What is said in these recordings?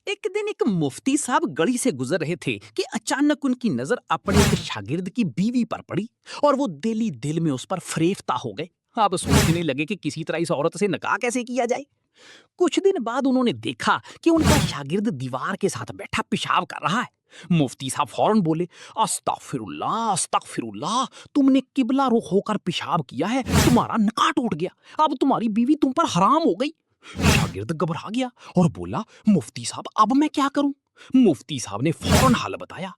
एक दिन एक मुफ्ती साहब गली से गुजर रहे थे कि अचानक उनकी नजर अपने एक शागिर्द की बीवी पर पड़ी और वो दिल में उस पर फरेफ्ता हो गए। अब सोचने लगे कि किसी तरह इस औरत से निकाह कैसे किया जाए। कुछ दिन बाद उन्होंने देखा कि उनका शागिर्द दीवार के साथ बैठा पेशाब कर रहा है। मुफ्ती साहब फौरन बोले, अस्तगफिरुल्लाह अस्तगफिरुल्लाह, तुमने किबला रुख होकर पेशाब किया है, तुम्हारा निकाह टूट गया, अब तुम्हारी बीवी तुम पर हराम हो गई। शागिर्द घबरा गया और बोला, मुफ्ती साहब अब मैं क्या करूं? मुफ्ती साहब ने फौरन हल बताया,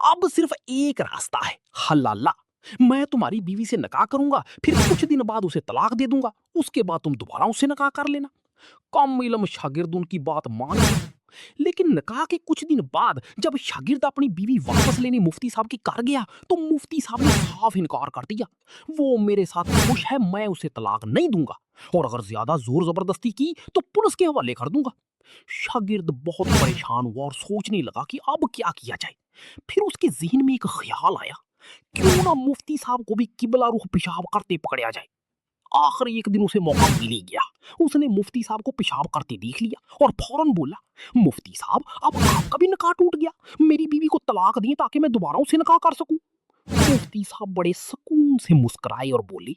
अब सिर्फ एक रास्ता है, हलाला। मैं तुम्हारी बीवी से निकाह करूंगा, फिर कुछ दिन बाद उसे तलाक दे दूंगा, उसके बाद तुम दोबारा उससे निकाह कर लेना। कम इल्म शागिर्द उनकी बात मान गया। लेकिन निकाह के कुछ दिन बाद जब शागिर्द अपनी बीवी वापस लेने मुफ्ती साहब के घर गया तो मुफ्ती साहब ने साफ इनकार कर दिया। वो मेरे साथ खुश है, मैं उसे तलाक नहीं दूंगा, और अगर ज्यादा जोर जबरदस्ती की तो पुलिस के हवाले कर दूंगा। शागिर्द बहुत परेशान हुआ और सोचने लगा कि अब क्या किया जाए। फिर उसके जहन में एक ख्याल आया, क्यों ना मुफ्ती साहब को भी किबला रुख पेशाब करते पकड़ा जाए। आखिर एक दिन उसे मौका मिल ही गया। उसने मुफ्ती साहब को पेशाब करते देख लिया और फौरन बोला, मुफ्ती साहब अब आपका भी निकाह टूट गया, मेरी बीवी को तलाक दिए ताकि मैं दोबारा उसे निकाह कर सकूं। मुफ्ती साहब बड़े सुकून से मुस्कुराए और बोले,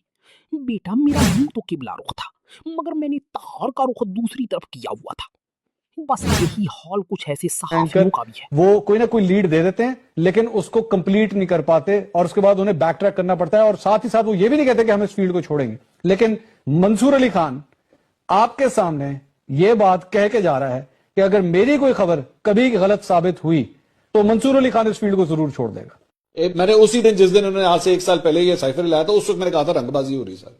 बेटा मेरा मुंह तो किबला रुख था, मगर मैंने तार का रुख दूसरी तरफ किया हुआ था। बस यही हाल कुछ ऐसे सहाफियों का भी है। वो कोई ना कोई लीड दे देते हैं लेकिन उसको कंप्लीट नहीं कर पाते और उसके बाद उन्हें बैक ट्रैक करना पड़ता है, और साथ ही साथ वो ये भी नहीं कहते कि हम इस फील्ड को छोड़ेंगे। लेकिन मंसूर अली खान आपके सामने ये बात कह के जा रहा है कि अगर मेरी कोई खबर कभी गलत साबित हुई तो मंसूर अली खान इस फील्ड को जरूर छोड़ देगा। मैंने उसी दिन, जिस दिन उन्होंने आज से 1 साल पहले ये साइफर लाया था, उस वक्त मैंने कहा था रंगबाजी हो रही सारी।